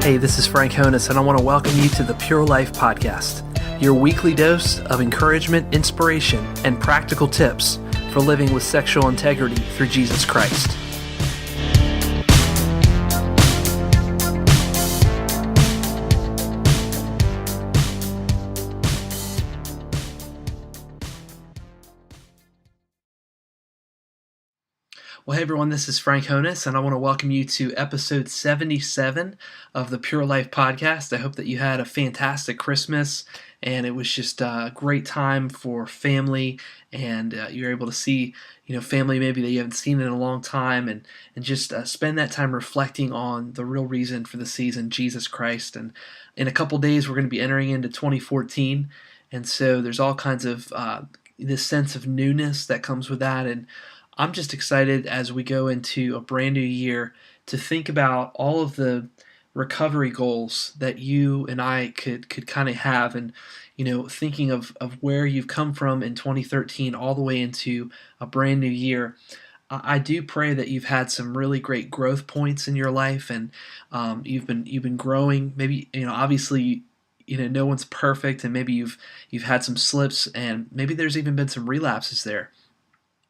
Hey, this is Frank Honus, and I want to welcome you to the Pure Life Podcast, your weekly dose of encouragement, inspiration, and practical tips for living with sexual integrity through Jesus Christ. Well, hey everyone, this is Frank Honus, and I want to welcome you to episode 77 of the Pure Life Podcast. I hope that you had a fantastic Christmas, and it was just a great time for family, and you're able to see, family maybe that you haven't seen in a long time, and just spend that time reflecting on the real reason for the season, Jesus Christ. And in a couple days, we're going to be entering into 2014, and so there's all kinds of this sense of newness that comes with that, and I'm just excited as we go into a brand new year to think about all of the recovery goals that you and I could kind of have, and thinking of where you've come from in 2013 all the way into a brand new year. I do pray that you've had some really great growth points in your life, and you've been growing. Maybe obviously no one's perfect, and maybe you've had some slips, and maybe there's even been some relapses there.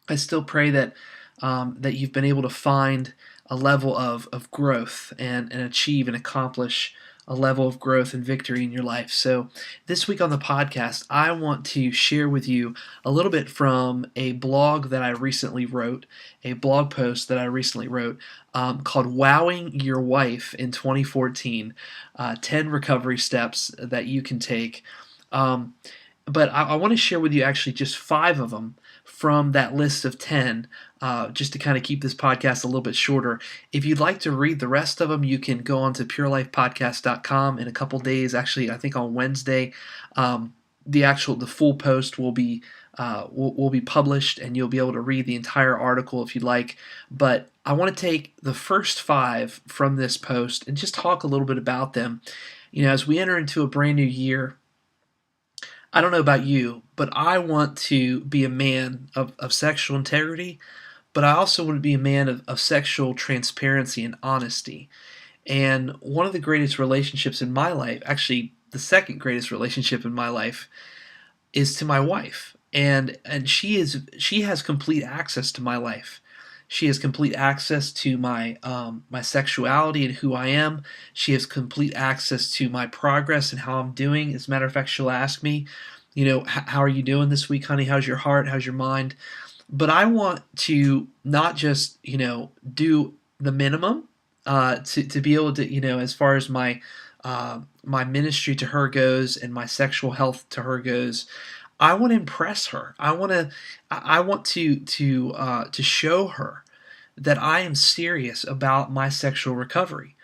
I still pray that that you've been able to find a level of growth and achieve and accomplish a level of growth and victory in your life. So this week on the podcast, I want to share with you a little bit from a blog that I recently wrote, a blog post that I recently wrote called Wowing Your Wife in 2014, 10 recovery steps that you can take. But I want to share with you actually just 5 of them from that list of 10, just to kind of keep this podcast a little bit shorter. If you'd like to read the rest of them, you can go on to purelifepodcast.com in a couple days. Actually, I think on Wednesday, the full post will be published, and you'll be able to read the entire article if you'd like. But I want to take the first 5 from this post and just talk a little bit about them. As we enter into a brand new year, I don't know about you, but I want to be a man of sexual integrity, but I also want to be a man of sexual transparency and honesty. And one of the greatest relationships in my life, actually the second greatest relationship in my life, is to my wife. And she has complete access to my life. She has complete access to my my sexuality and who I am. She has complete access to my progress and how I'm doing. As a matter of fact, she'll ask me, how are you doing this week, honey? How's your heart? How's your mind? But I want to not just, do the minimum to be able to, as far as my my ministry to her goes and my sexual health to her goes. I want to impress her. I want to show her that I am serious about my sexual recovery.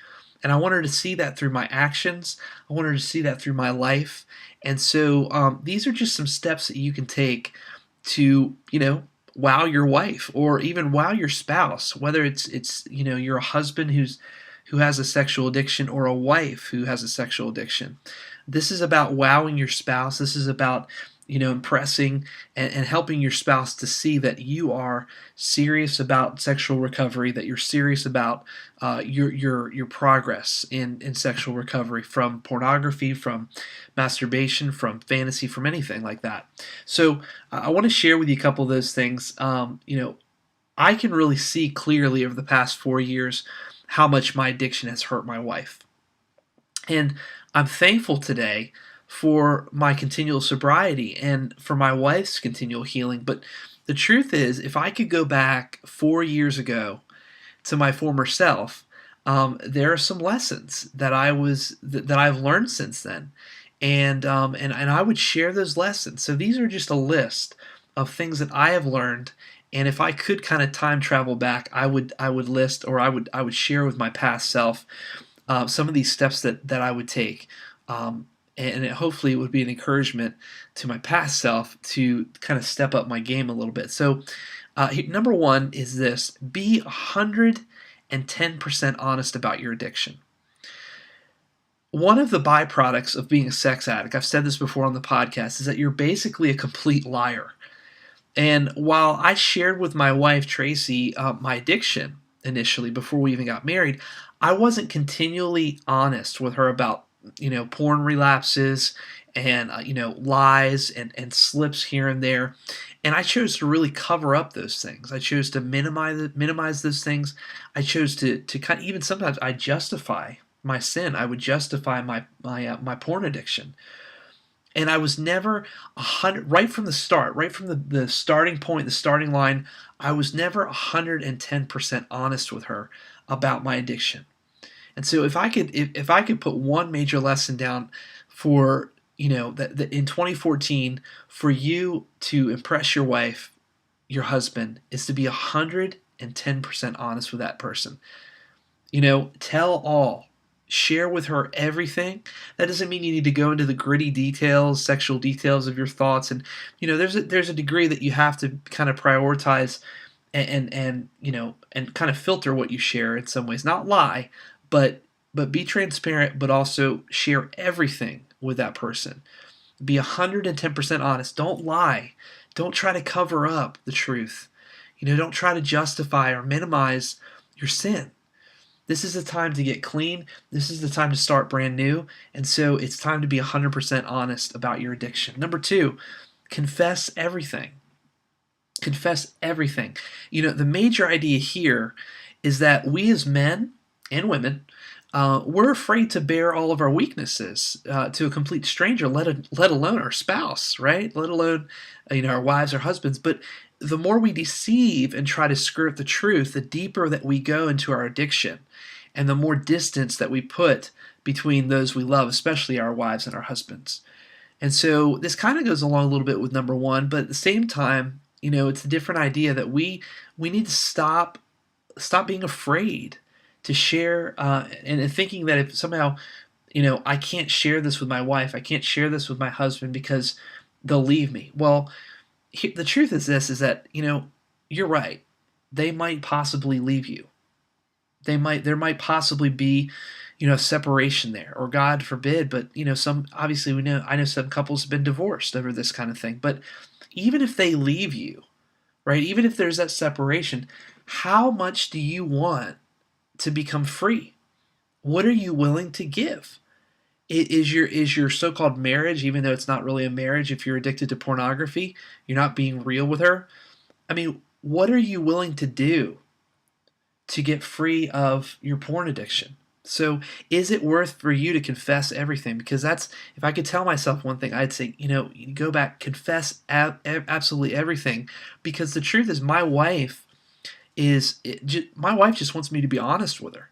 And I want her to see that through my actions. I want her to see that through my life. And so these are just some steps that you can take to, wow your wife, or even wow your spouse, whether it's you're a husband who has a sexual addiction, or a wife who has a sexual addiction. This is about wowing your spouse. This is about impressing and helping your spouse to see that you are serious about sexual recovery, that you're serious about your progress in sexual recovery from pornography, from masturbation, from fantasy, from anything like that. So I want to share with you a couple of those things. I can really see clearly over the past 4 years how much my addiction has hurt my wife. And I'm thankful today for my continual sobriety and for my wife's continual healing. But the truth is, if I could go back 4 years ago to my former self, there are some lessons that I've learned since then, and I would share those lessons. So these are just a list of things that I have learned. And if I could kind of time travel back, I would list, or I would share with my past self some of these steps that I would take. And hopefully it would be an encouragement to my past self to kind of step up my game a little bit. So number 1 is this: be 110% honest about your addiction. One of the byproducts of being a sex addict, I've said this before on the podcast, is that you're basically a complete liar. And while I shared with my wife, Tracy, my addiction, initially before we even got married, I wasn't continually honest with her about, porn relapses and, lies and slips here and there. And I chose to really cover up those things. I chose to minimize those things. I chose to kind of, even sometimes I justify my sin. I would justify my porn addiction. And I was never 100, right from the start, right from the starting point, the starting line. I was never 110% honest with her about my addiction. And so if I could put one major lesson down for, that in 2014, for you to impress your wife, your husband, is to be 110% honest with that person. Tell all. Share with her everything. That doesn't mean you need to go into the gritty details, sexual details of your thoughts. And there's a degree that you have to kind of prioritize and kind of filter what you share in some ways. Not lie, but be transparent, but also share everything with that person. Be 110% honest. Don't lie. Don't try to cover up the truth. Don't try to justify or minimize your sin. This is the time to get clean. This is the time to start brand new. And so it's time to be 100% honest about your addiction. Number 2, confess everything. Confess everything. The major idea here is that we as men and women, we're afraid to bear all of our weaknesses to a complete stranger, let alone our spouse, right? Let alone our wives or husbands. But the more we deceive and try to skirt the truth, the deeper that we go into our addiction, and the more distance that we put between those we love, especially our wives and our husbands. And so this kind of goes along a little bit with number 1, but at the same time, it's a different idea that we need to stop being afraid to share and thinking that if somehow, I can't share this with my wife, I can't share this with my husband because they'll leave me. Well, the truth is this, is that, you're right. They might possibly leave you. There might possibly be, separation there, or God forbid, but, obviously I know some couples have been divorced over this kind of thing, but even if they leave you, right, even if there's that separation, how much do you want to become free? What are you willing to give? Is your so-called marriage, even though it's not really a marriage, if you're addicted to pornography, you're not being real with her? I mean, what are you willing to do to get free of your porn addiction? So is it worth for you to confess everything? Because that's, if I could tell myself one thing, I'd say, you go back, confess absolutely everything. Because the truth is, my wife just wants me to be honest with her.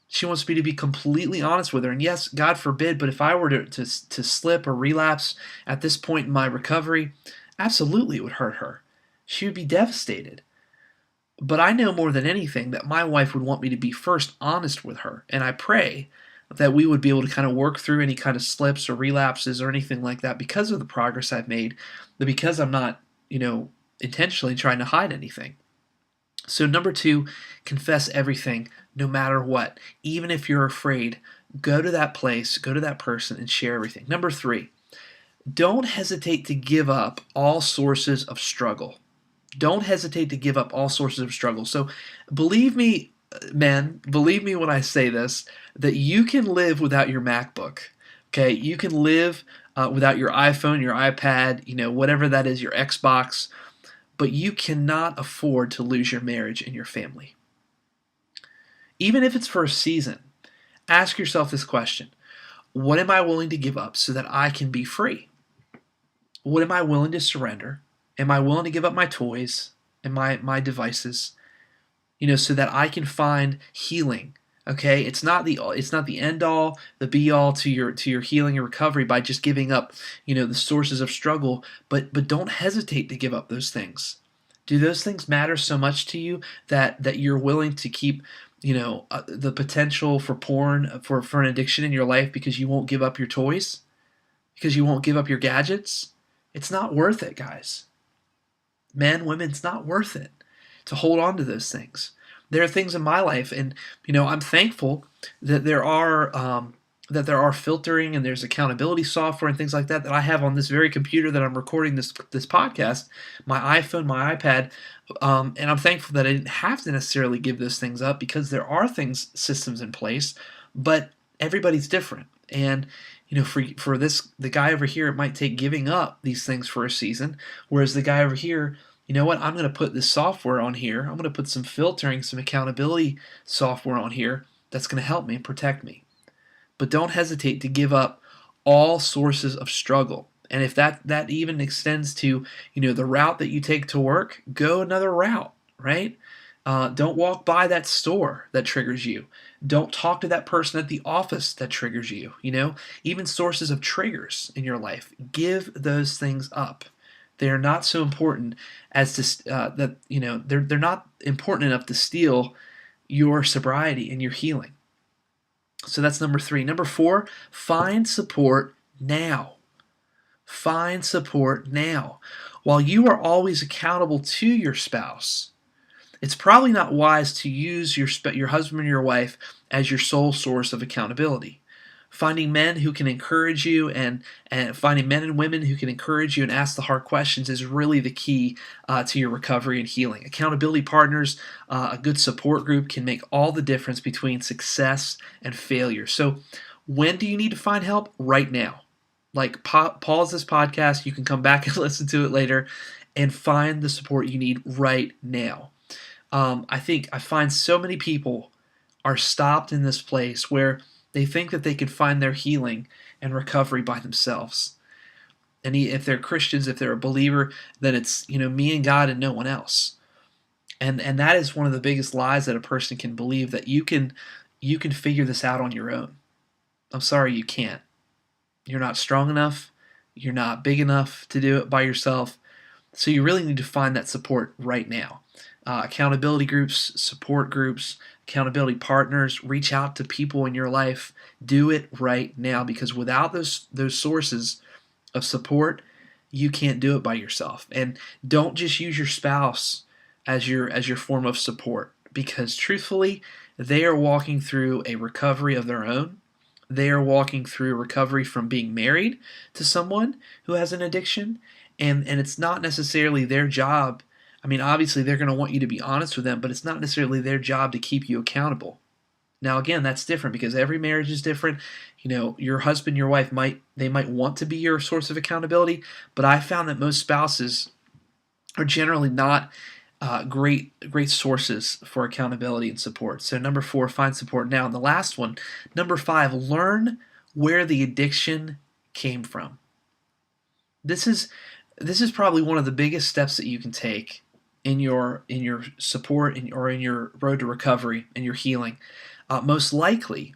She wants me to be completely honest with her. And yes, God forbid, but if I were to slip or relapse at this point in my recovery, absolutely it would hurt her. She would be devastated. But I know more than anything that my wife would want me to be first honest with her. And I pray that we would be able to kind of work through any kind of slips or relapses or anything like that because of the progress I've made, but because I'm not, intentionally trying to hide anything. So number 2, confess everything, no matter what. Even if you're afraid, go to that place, go to that person, and share everything. Number 3, don't hesitate to give up all sources of struggle. Don't hesitate to give up all sources of struggle. So believe me, men, believe me when I say this, that you can live without your MacBook. Okay, you can live without your iPhone, your iPad, whatever that is, your Xbox, but you cannot afford to lose your marriage and your family. Even if it's for a season, ask yourself this question: what am I willing to give up so that I can be free? What am I willing to surrender? Am I willing to give up my toys and my devices, so that I can find healing? Okay, it's not the end all, the be all to your healing and recovery by just giving up, the sources of struggle. But don't hesitate to give up those things. Do those things matter so much to you that you're willing to keep, the potential for porn, for an addiction in your life, because you won't give up your toys, because you won't give up your gadgets? It's not worth it, guys. Men, women, it's not worth it to hold on to those things. There are things in my life, and I'm thankful that there are that there are filtering and there's accountability software and things like that I have on this very computer that I'm recording this podcast, my iPhone, my iPad, and I'm thankful that I didn't have to necessarily give those things up because there are systems in place, but everybody's different. And for the guy over here, it might take giving up these things for a season, whereas the guy over here, you know what? I'm going to put this software on here. I'm going to put some filtering, some accountability software on here that's going to help me and protect me. But don't hesitate to give up all sources of struggle. And if that even extends to, the route that you take to work, go another route, right? Don't walk by that store that triggers you. Don't talk to that person at the office that triggers you. Even sources of triggers in your life, give those things up. They are not so important as to they're not important enough to steal your sobriety and your healing. So that's number 3. Number 4, find support now. Find support now. While you are always accountable to your spouse, it's probably not wise to use your husband or your wife as your sole source of accountability. Finding men who can encourage you and finding men and women who can encourage you and ask the hard questions is really the key to your recovery and healing. Accountability partners, a good support group can make all the difference between success and failure. So when do you need to find help? Right now. Like pause this podcast, you can come back and listen to it later and find the support you need right now. I find so many people are stopped in this place where they think that they can find their healing and recovery by themselves. And if they're Christians, if they're a believer, then it's me and God and no one else. And that is one of the biggest lies that a person can believe, that you can figure this out on your own. I'm sorry, you can't. You're not strong enough. You're not big enough to do it by yourself. So you really need to find that support right now. Accountability groups, support groups, accountability partners, reach out to people in your life. Do it right now, because without those sources of support, you can't do it by yourself. And don't just use your spouse as your form of support, because truthfully, they are walking through a recovery of their own. They are walking through a recovery from being married to someone who has an addiction, and it's not necessarily their job. I mean, obviously they're going to want you to be honest with them, but it's not necessarily their job to keep you accountable. Now, again, that's different because every marriage is different. Your husband, your wife might want to be your source of accountability, but I found that most spouses are generally not great sources for accountability and support. So number 4, find support now. And the last one, number 5, learn where the addiction came from. This is probably one of the biggest steps that you can take in your support or in your road to recovery and your healing. Most likely,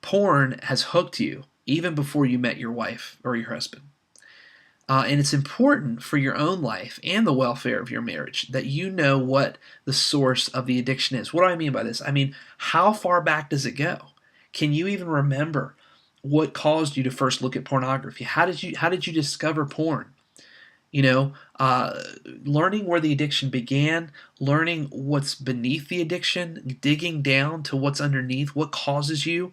porn has hooked you even before you met your wife or your husband. And it's important for your own life and the welfare of your marriage that you know what the source of the addiction is. What do I mean by this? I mean, how far back does it go? Can you even remember what caused you to first look at pornography? How did you discover porn? Learning where the addiction began, learning what's beneath the addiction, digging down to what's underneath, what causes you,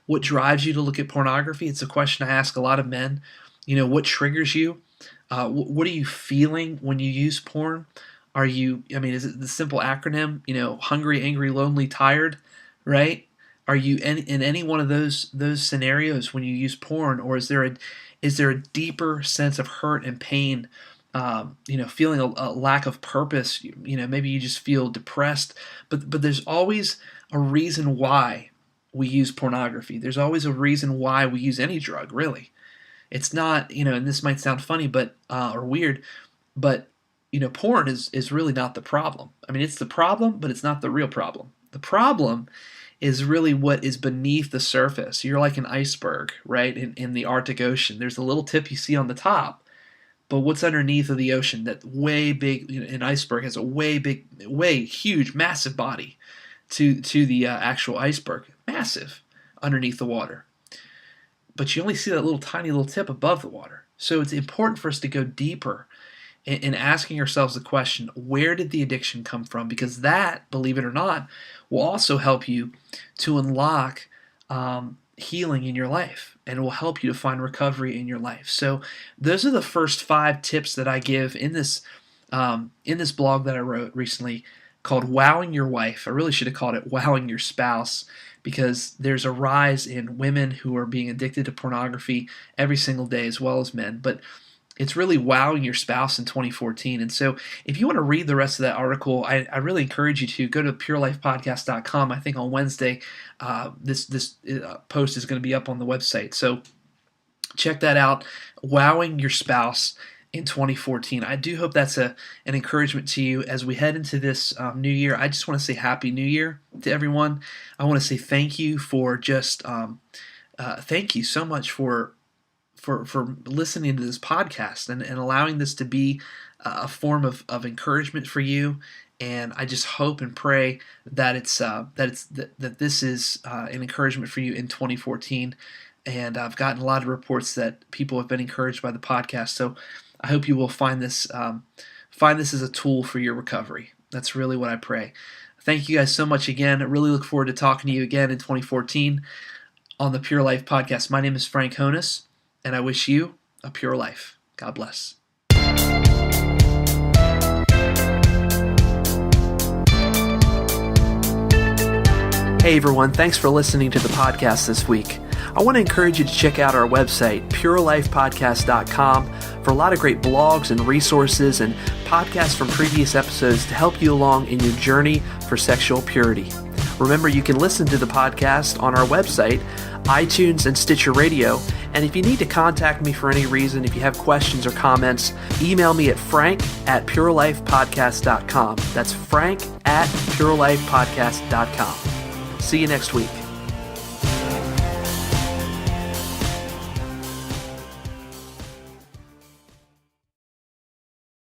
what drives you to look at pornography. It's a question I ask a lot of men. What triggers you? What are you feeling when you use porn? Is it the simple acronym, hungry, angry, lonely, tired, right? Are you in any one of those scenarios when you use porn, or is there a deeper sense of hurt and pain, feeling a lack of purpose? Maybe you just feel depressed, but there's always a reason why we use pornography. There's always a reason why we use any drug, really. It's not, and this might sound funny, or weird, but porn is really not the problem. I mean, it's the problem, but it's not the real problem. The problem is really what is beneath the surface. You're like an iceberg, right? In the Arctic Ocean, there's a little tip you see on the top, but what's underneath of the ocean? That way big, an iceberg has a way huge, massive body to the actual iceberg, massive underneath the water. But you only see that tiny little tip above the water. So it's important for us to go deeper in asking ourselves the question, where did the addiction come from? Because that, believe it or not, will also help you to unlock healing in your life, and it will help you to find recovery in your life. So those are the first 5 tips that I give in this blog that I wrote recently called Wowing Your Wife. I really should have called it Wowing Your Spouse, because there's a rise in women who are being addicted to pornography every single day, as well as men. But it's really wowing your spouse in 2014. And so if you want to read the rest of that article, I really encourage you to go to purelifepodcast.com. I think on Wednesday, this post is going to be up on the website. So check that out, Wowing Your Spouse in 2014. I do hope that's an encouragement to you as we head into this new year. I just want to say Happy New Year to everyone. I want to say thank you for just, thank you so much for listening to this podcast and allowing this to be a form of encouragement for you. And I just hope and pray that that this is an encouragement for you in 2014. And I've gotten a lot of reports that people have been encouraged by the podcast. So I hope you will find this as a tool for your recovery. That's really what I pray. Thank you guys so much again. I really look forward to talking to you again in 2014 on the Pure Life Podcast. My name is Frank Honus, and I wish you a pure life. God bless. Hey everyone, thanks for listening to the podcast this week. I want to encourage you to check out our website, purelifepodcast.com, for a lot of great blogs and resources and podcasts from previous episodes to help you along in your journey for sexual purity. Remember, you can listen to the podcast on our website, iTunes, and Stitcher Radio. And if you need to contact me for any reason, if you have questions or comments, email me at frank@purelifepodcast.com. That's frank@purelifepodcast.com. See you next week.